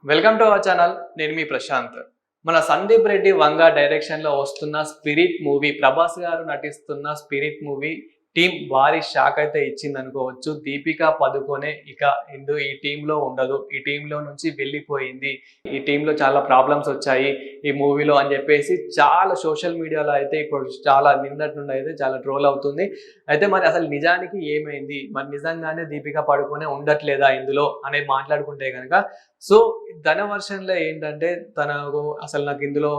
Welcome to our channel. నేను మీ ప్రశాంత్. మన Sandeep Reddy Vanga direction లో వస్తున్న స్పిరిట్ మూవీ, ప్రభాస్ గారు నటిస్తున్న స్పిరిట్ మూవీ టీమ్ భారీ షాక్ అయితే ఇచ్చింది అనుకోవచ్చు. దీపికా పదుకొనే ఇక ఈ టీంలో ఉండదు, ఈ టీంలో నుంచి వెళ్ళిపోయింది, ఈ టీంలో చాలా ప్రాబ్లమ్స్ వచ్చాయి ఈ మూవీలో అని చెప్పేసి చాలా సోషల్ మీడియాలో అయితే ఇప్పుడు చాలా నిన్నటి నుండి అయితే చాలా ట్రోల్ అవుతుంది. అయితే మరి అసలు నిజానికి ఏమైంది, మరి నిజంగానే దీపికా పడుకొనే ఉండట్లేదా ఇందులో అనేది మాట్లాడుకుంటే కనుక, సో తన వర్షన్లో ఏంటంటే తనకు అసలు నాకు ఇందులో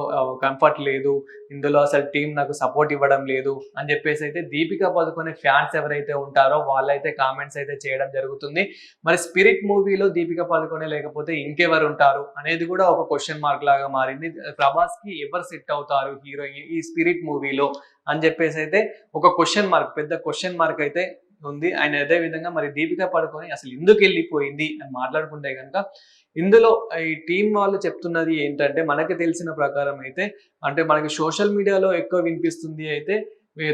కంఫర్ట్ లేదు, ఇందులో అసలు టీం నాకు సపోర్ట్ ఇవ్వడం లేదు అని చెప్పేసి అయితే దీపికా పదుకొనే ఫ్యాన్స్ ఎవరైతే ఉంటారో వాళ్ళైతే కామెంట్స్ అయితే చేయడం జరుగుతుంది. మరి స్పిరిట్ మూవీలో దీపికా పదుకొనే లేకపోతే ఇంకెవరు ఉంటారు అనేది కూడా ఒక క్వశ్చన్ మార్క్ లాగా మారింది. ప్రభాస్ కి ఎవరు సెట్ అవుతారు హీరోయిన్ ఈ స్పిరిట్ మూవీలో అని చెప్పేసి అయితే ఒక క్వశ్చన్ మార్క్, పెద్ద క్వశ్చన్ మార్క్ అయితే ఉంది. ఆయన అదే విధంగా మరి దీపికా పడుకొని అసలు ఎందుకు వెళ్ళిపోయింది అని మాట్లాడుకుంటే కనుక, ఇందులో ఈ టీం వాళ్ళు చెప్తున్నది ఏంటంటే, మనకి తెలిసిన ప్రకారం అయితే అంటే మనకి సోషల్ మీడియాలో ఎక్కువ వినిపిస్తుంది అయితే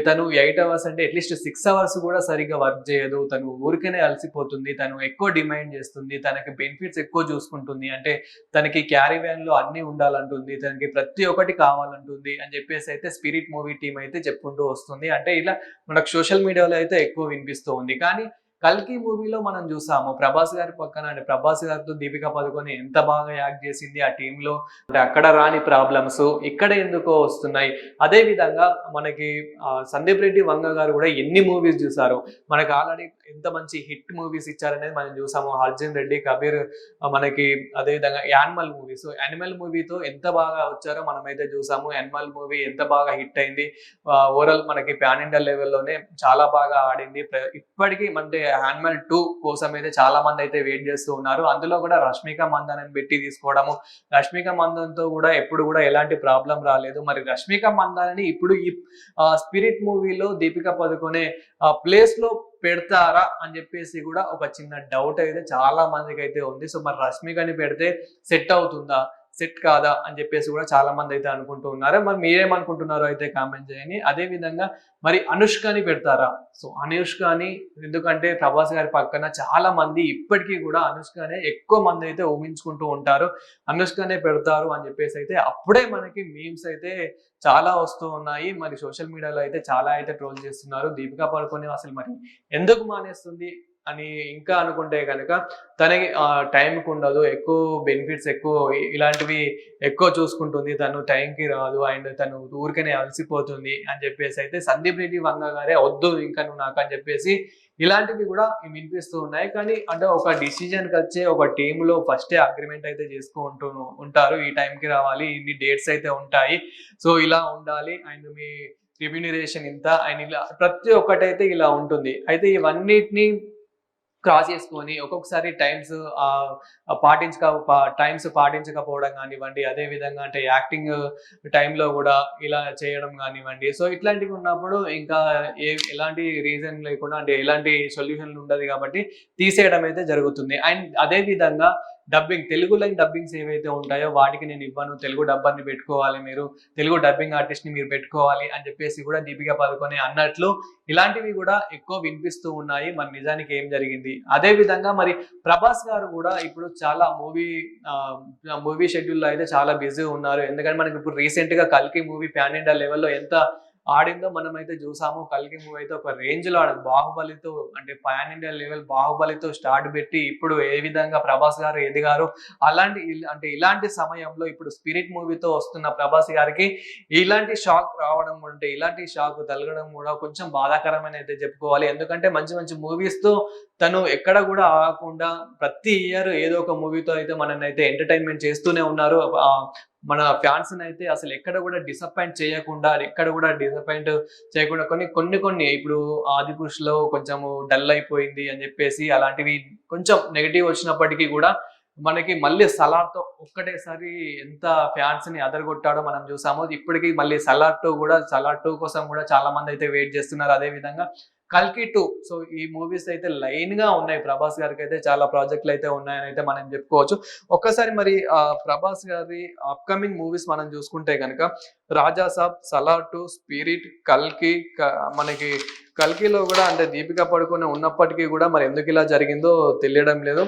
తను 8 అవర్స్ అంటే అట్లీస్ట్ 6 అవర్స్ కూడా సరిగ్గా వర్క్ చేయదు, తను ఊరికనే అలసిపోతుంది, తను ఎక్కువ డిమాండ్ చేస్తుంది, తనకి బెనిఫిట్స్ ఎక్కువ చూసుకుంటుంది, అంటే తనకి క్యారీ వ్యాన్ లో అన్ని ఉండాలంటుంది, తనకి ప్రతి ఒక్కటి కావాలంటుంది అని చెప్పేసి అయితే స్పిరిట్ మూవీ టీం అయితే చెప్పుకుంటూ వస్తుంది. అంటే ఇలా మనకు సోషల్ మీడియాలో అయితే ఎక్కువ వినిపిస్తూ ఉంది. కానీ కల్కి మూవీలో మనం చూసాము ప్రభాస్ గారి పక్కన, అంటే ప్రభాస్ గారితో దీపికా పదుకొని ఎంత బాగా యాక్ట్ చేసింది ఆ టీంలో. అంటే అక్కడ రాని ప్రాబ్లమ్స్ ఇక్కడ ఎందుకో వస్తున్నాయి. అదే విధంగా మనకి సందీప్ రెడ్డి వంగ గారు కూడా ఎన్ని మూవీస్ చూసారు, మనకి ఆల్రెడీ ఎంత మంచి హిట్ మూవీస్ ఇచ్చారనేది మనం చూసాము. అర్జున్ రెడ్డి, కబీర్, మనకి అదే విధంగా యానిమల్ మూవీ, సో యానిమల్ మూవీతో ఎంత బాగా వచ్చారో మనమైతే చూసాము. యానిమల్ మూవీ ఎంత బాగా హిట్ అయింది, ఓవరాల్ మనకి పాన్ ఇండియా లెవెల్లోనే చాలా బాగా ఆడింది. ఇప్పటికీ అంటే యానిమల్ 2 కోసం అయితే చాలా మంది అయితే వెయిట్ చేస్తూ ఉన్నారు. అందులో కూడా రష్మిక మందన్ పెట్టి తీసుకోవడము, రష్మిక మందన్తో కూడా ఎప్పుడు కూడా ఎలాంటి ప్రాబ్లం రాలేదు. మరి రష్మిక మందన్ని ఇప్పుడు ఈ స్పిరిట్ మూవీలో దీపికా పదుకొనే ప్లేస్ లో పెడతారా అని చెప్పేసి కూడా ఒక చిన్న డౌట్ అయితే చాలా మందికి అయితే ఉంది. సో మరి రష్మికని పెడితే సెట్ అవుతుందా, సెట్ కాదా అని చెప్పేసి కూడా చాలా మంది అయితే అనుకుంటూ ఉన్నారు. మరి మీరేమనుకుంటున్నారో అయితే కామెంట్ చేయండి. అదే విధంగా మరి అనుష్కని పెడతారా? సో అనుష్కని, ఎందుకంటే ప్రభాస్ గారి పక్కన చాలా మంది ఇప్పటికీ కూడా అనుష్కనే ఎక్కువ మంది అయితే ఊహించుకుంటూ ఉంటారు, అనుష్కనే పెడతారు అని చెప్పేసి అయితే అప్పుడే మనకి మీమ్స్ అయితే చాలా వస్తూ ఉన్నాయి. మరి సోషల్ మీడియాలో అయితే చాలా అయితే ట్రోల్ చేస్తున్నారు. దీపికా పడుకొని అసలు మరి ఎందుకు మానేస్తుంది అని ఇంకా అనుకుంటే కనుక, తనకి టైంకి ఉండదు, ఎక్కువ బెనిఫిట్స్ ఎక్కువ ఇలాంటివి ఎక్కువ చూసుకుంటుంది, తను టైంకి రాదు అండ్ తను ఊరికనే అలసిపోతుంది అని చెప్పేసి అయితే సందీప్ రెడ్డి వంగ గారే వద్దు ఇంకా నువ్వు నాకు అని చెప్పేసి ఇలాంటివి కూడా వినిపిస్తూ ఉన్నాయి. కానీ అంటే ఒక డిసిజన్కి వచ్చే ఒక టీంలో ఫస్టే అగ్రిమెంట్ అయితే చేసుకుంటూ ఉంటారు, ఈ టైంకి రావాలి, ఇన్ని డేట్స్ అయితే ఉంటాయి, సో ఇలా ఉండాలి అండ్ మీ రెమ్యూనరేషన్ ఇంత అండ్ ఇలా ప్రతి ఒక్కటైతే ఇలా ఉంటుంది. అయితే ఇవన్నిటిని క్రాస్ చేసుకొని ఒక్కొక్కసారి టైమ్స్ పాటించకపోవడం కానివ్వండి, అదే విధంగా అంటే యాక్టింగ్ టైంలో కూడా ఇలా చేయడం కానివ్వండి, సో ఇట్లాంటివి ఉన్నప్పుడు ఇంకా ఎలాంటి రీజన్ లేకుండా, అంటే ఎలాంటి సొల్యూషన్ ఉండదు కాబట్టి తీసేయడం అయితే జరుగుతుంది. అండ్ అదే విధంగా డబ్బింగ్, తెలుగు లైన్ డబ్బింగ్స్ ఏవైతే ఉంటాయో వాటికి నేను ఇవ్వను, తెలుగు డబ్బర్ని పెట్టుకోవాలి, మీరు తెలుగు డబ్బింగ్ ఆర్టిస్ట్ ని మీరు పెట్టుకోవాలి అని చెప్పేసి కూడా దీపికా పదుకొనే అన్నట్లు ఇలాంటివి కూడా ఎక్కువ వినిపిస్తూ ఉన్నాయి. మరి నిజానికి ఏం జరిగింది? అదే విధంగా మరి ప్రభాస్ గారు కూడా ఇప్పుడు చాలా మూవీ షెడ్యూల్ లో అయితే చాలా బిజీ ఉన్నారు. ఎందుకంటే మనకి ఇప్పుడు రీసెంట్ గా కల్కి మూవీ పాన్ ఇండియా లెవెల్లో ఎంత ఆడిందో మనమైతే చూసాము. కల్కి మూవీ అయితే ఒక రేంజ్ లో ఆడింది, బాహుబలితో, అంటే పాన్ ఇండియా లెవెల్ బాహుబలితో స్టార్ట్ పెట్టి ఇప్పుడు ఏ విధంగా ప్రభాస్ గారు ఎదిగారు, ఇలాంటి సమయంలో ఇప్పుడు స్పిరిట్ మూవీతో వస్తున్న ప్రభాస్ గారికి ఇలాంటి షాక్ రావడం, అంటే ఇలాంటి షాక్ తగలడం కూడా కొంచెం బాధాకరమైన అయితే చెప్పుకోవాలి. ఎందుకంటే మంచి మంచి మూవీస్ తో తను ఎక్కడ కూడా ఆగకుండా ప్రతి ఇయర్ ఏదో ఒక మూవీతో అయితే మనల్ని అయితే ఎంటర్టైన్మెంట్ చేస్తూనే ఉన్నారు. మన ఫ్యాన్స్ అయితే అసలు ఎక్కడ కూడా డిసప్పాయింట్ చేయకుండా కొన్ని ఇప్పుడు ఆదిపురుషులో కొంచెం డల్ అయిపోయింది అని చెప్పేసి అలాంటివి కొంచెం నెగిటివ్ వచ్చినప్పటికీ కూడా మనకి మళ్ళీ సలార్తో ఒక్కటేసారి ఎంత ఫ్యాన్స్ ని అదరగొట్టాడో మనం చూసాము. ఇప్పటికీ మళ్ళీ సలార్ 2 కోసం కూడా చాలా మంది అయితే వెయిట్ చేస్తున్నారు. అదే విధంగా కల్కి 2, సో ఈ మూవీస్ అయితే లైన్ గా ఉన్నాయి. ప్రభాస్ గారికి అయితే చాలా ప్రాజెక్టులు అయితే ఉన్నాయని అయితే మనం చెప్పుకోవచ్చు. ఒక్కసారి మరి ప్రభాస్ గారి అప్కమింగ్ మూవీస్ మనం చూసుకుంటే కనుక రాజా సాబ్, సలార్ 2, స్పిరిట్, కల్కి, మనకి కల్కిలో కూడా అంటే దీపికా పడుకొని ఉన్నప్పటికీ కూడా మరి ఎందుకు ఇలా జరిగిందో తెలియడం లేదు.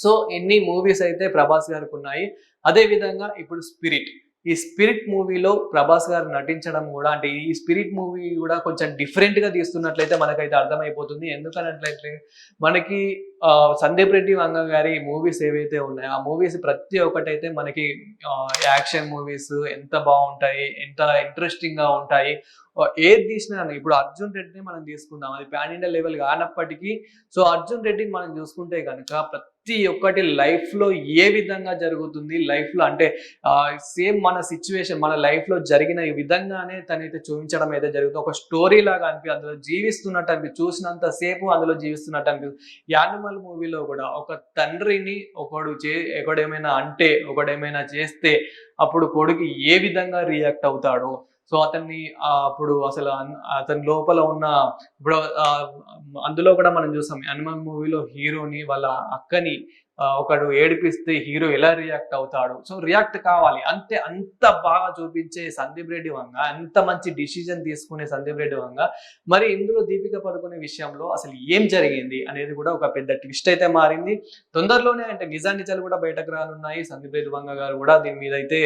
సో ఎన్ని మూవీస్ అయితే ప్రభాస్ గారికి ఉన్నాయి. అదే విధంగా ఇప్పుడు స్పిరిట్. ఈ స్పిరిట్ మూవీలో ప్రభాస్ గారు నటించడం కూడా అంటే ఈ స్పిరిట్ మూవీ కూడా కొంచెం డిఫరెంట్‌గా తీస్తున్నట్లయితే మనకైతే అర్థమైపోతుంది. ఎందుకన్నట్లయితే మనకి సందీప్ రెడ్డి వంగ గారి మూవీస్ ఏవైతే ఉన్నాయో ఆ మూవీస్ ప్రతి ఒక్కటైతే మనకి యాక్షన్ మూవీస్ ఎంత బావుంటాయి, ఎంత ఇంట్రెస్టింగ్‌గా ఉంటాయి. ఏది తీసినా ఇప్పుడు 'అర్జున్ రెడ్డిని' మనం తీసుకుందాం. అది పాన్ ఇండియా లెవెల్ కానప్పటికీ సో 'అర్జున్ రెడ్డిని' మనం చూసుకుంటే గనక ప్రతి ఒక్కటి లైఫ్‌లో ఏ విధంగా జరుగుతుంది, లైఫ్‌లో అంటే సేమ్ మన సిట్యుయేషన్ మన లైఫ్‌లో జరిగిన ఈ విధంగానే తనైతే చూపించడం అయితే జరుగుతుంది. ఒక స్టోరీ లాగా అందులో జీవిస్తున్నట్టు చూసినంత సేపు అందులో జీవిస్తున్నట్టు అనిపిస్తుంది. 'యానిమల్' మూవీలో కూడా ఒక తండ్రిని ఒకడేమైనా చేస్తే అప్పుడు కొడుకు ఏ విధంగా రియాక్ట్ అవుతాడో సో అతన్ని అప్పుడు అసలు అతని లోపల ఉన్న ఇప్పుడు అందులో కూడా మనం చూసాం 'యానిమల్' మూవీలో హీరోని వాళ్ళ అక్కని ఒకడు ఏడిపిస్తే హీరో ఎలా రియాక్ట్ అవుతాడు. సో రియాక్ట్ కావాలి. అంత బాగా చూపించే సందీప్ రెడ్డి వంగ, అంత మంచి డిసిజన్ తీసుకునే సందీప్ రెడ్డి వంగ, మరి ఇందులో దీపిక పడుకునే విషయంలో అసలు ఏం జరిగింది అనేది కూడా ఒక పెద్ద ట్విస్ట్ అయితే మారింది. తొందరలోనే అంటే నిజాలు కూడా బయటకు రానున్నాయి. సందీప్ రెడ్డి వంగ గారు కూడా దీని మీద అయితే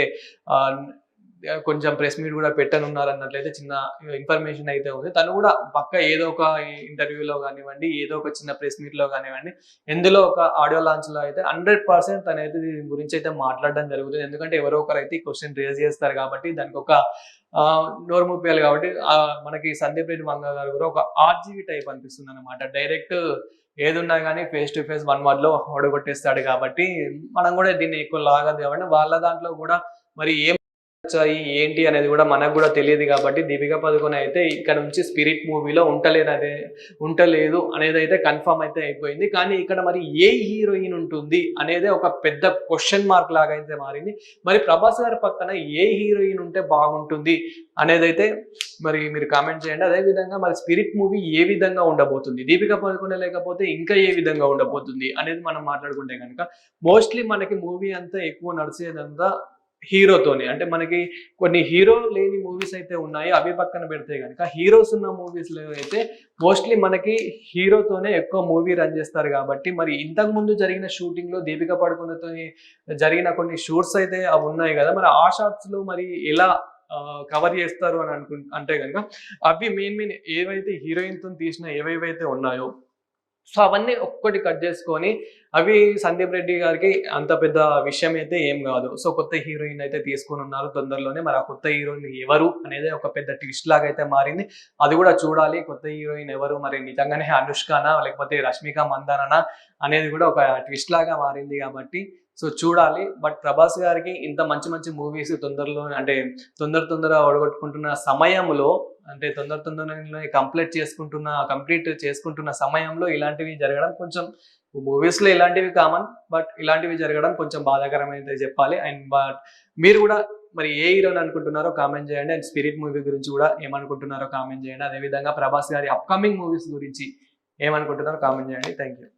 కొంచెం ప్రెస్ మీట్ కూడా పెట్టనున్నారు అన్నట్లయితే చిన్న ఇన్ఫర్మేషన్ అయితే ఉంది. తను కూడా పక్క ఏదో ఒక ఇంటర్వ్యూలో కానివ్వండి, ఏదో ఒక చిన్న ప్రెస్ మీట్ లో కానివ్వండి, ఎందులో ఒక ఆడియో లాంచ్ లో అయితే 100% తనైతే దీని గురించి అయితే మాట్లాడడం జరుగుతుంది. ఎందుకంటే ఎవరో ఒకరు అయితే ఈ క్వశ్చన్ రేజ్ చేస్తారు కాబట్టి దానికి ఒక నోరు ముప్పేయాలి కాబట్టి మనకి సందీప్ రెడ్డి వంగ గారు కూడా ఒక ఆర్జీవి టైప్ అనిపిస్తుంది అనమాట. డైరెక్ట్ ఏదున్నా కానీ ఫేస్ టు ఫేస్ 1 word లో ఓడగొట్టేస్తాడు కాబట్టి మనం కూడా దీన్ని ఎక్కువ లాగదు కాబట్టి వాళ్ళ దాంట్లో కూడా మరి ఏం వచ్చాయి ఏంటి అనేది కూడా మనకు కూడా తెలియదు కాబట్టి దీపిక పదుకొనె అయితే ఇక్కడ నుంచి స్పిరిట్ మూవీలో ఉండలేదు అనేది అయితే కన్ఫర్మ్ అయితే అయిపోయింది. కానీ ఇక్కడ మరి ఏ హీరోయిన్ ఉంటుంది అనేది ఒక పెద్ద క్వశ్చన్ మార్క్ లాగా అయితే మారింది. మరి ప్రభాస్ గారి పక్కన ఏ హీరోయిన్ ఉంటే బాగుంటుంది అనేది అయితే మరి మీరు కామెంట్ చేయండి. అదే విధంగా మరి స్పిరిట్ మూవీ ఏ విధంగా ఉండబోతుంది, దీపిక పదుకొనె లేకపోతే ఇంకా ఏ విధంగా ఉండబోతుంది అనేది మనం మాట్లాడుకుంటే కనుక మోస్ట్లీ మనకి మూవీ అంతా ఎక్కువ నడిచేదంతా హీరోతోనే. అంటే మనకి కొన్ని హీరో లేని మూవీస్ అయితే ఉన్నాయి. అవి పక్కన పెడితే కనుక హీరోస్ ఉన్న మూవీస్ లో అయితే మోస్ట్లీ మనకి హీరోతోనే ఎక్కువ మూవీ రన్ చేస్తారు కాబట్టి మరి ఇంతకు ముందు జరిగిన షూటింగ్ లో దీపిక పడుకునేతో జరిగిన కొన్ని షూట్స్ అయితే అవి ఉన్నాయి కదా, మరి ఆ షాట్స్ లో మరి ఎలా కవర్ చేస్తారు అని అంటే కనుక అవి మెయిన్ ఏవైతే హీరోయిన్ తో తీసిన ఏవేవైతే ఉన్నాయో సో అవన్నీ ఒక్కటి కట్ చేసుకొని అవి సందీప్ రెడ్డి గారికి అంత పెద్ద విషయం అయితే ఏం కాదు. సో కొత్త హీరోయిన్ అయితే తీసుకొని ఉన్నారు తొందరలోనే. మరి ఆ కొత్త హీరోయిన్ ఎవరు అనేది ఒక పెద్ద ట్విస్ట్ లాగా అయితే మారింది. అది కూడా చూడాలి. కొత్త హీరోయిన్ ఎవరు, మరి నిజంగానే అనుష్కనా లేకపోతే రష్మిక మందాననా అనేది కూడా ఒక ట్విస్ట్ లాగా మారింది కాబట్టి సో చూడాలి. బట్ ప్రభాస్ గారికి ఇంత మంచి మూవీస్ తొందరలో అంటే తొందర ఓడగొట్టుకుంటున్న సమయంలో అంటే తొందరనే కంప్లీట్ చేసుకుంటున్న సమయంలో ఇలాంటివి జరగడం కొంచెం మూవీస్ లో ఇలాంటివి కామన్. బట్ ఇలాంటివి జరగడం కొంచెం బాధాకరమైతే చెప్పాలి. అండ్ బట్ మీరు కూడా మరి ఏ హీరోని అనుకుంటున్నారో కామెంట్ చేయండి. అండ్ స్పిరిట్ మూవీ గురించి కూడా ఏమనుకుంటున్నారో కామెంట్ చేయండి. అదేవిధంగా ప్రభాస్ గారి అప్కమింగ్ మూవీస్ గురించి ఏమనుకుంటున్నారో కామెంట్ చేయండి. Thank you.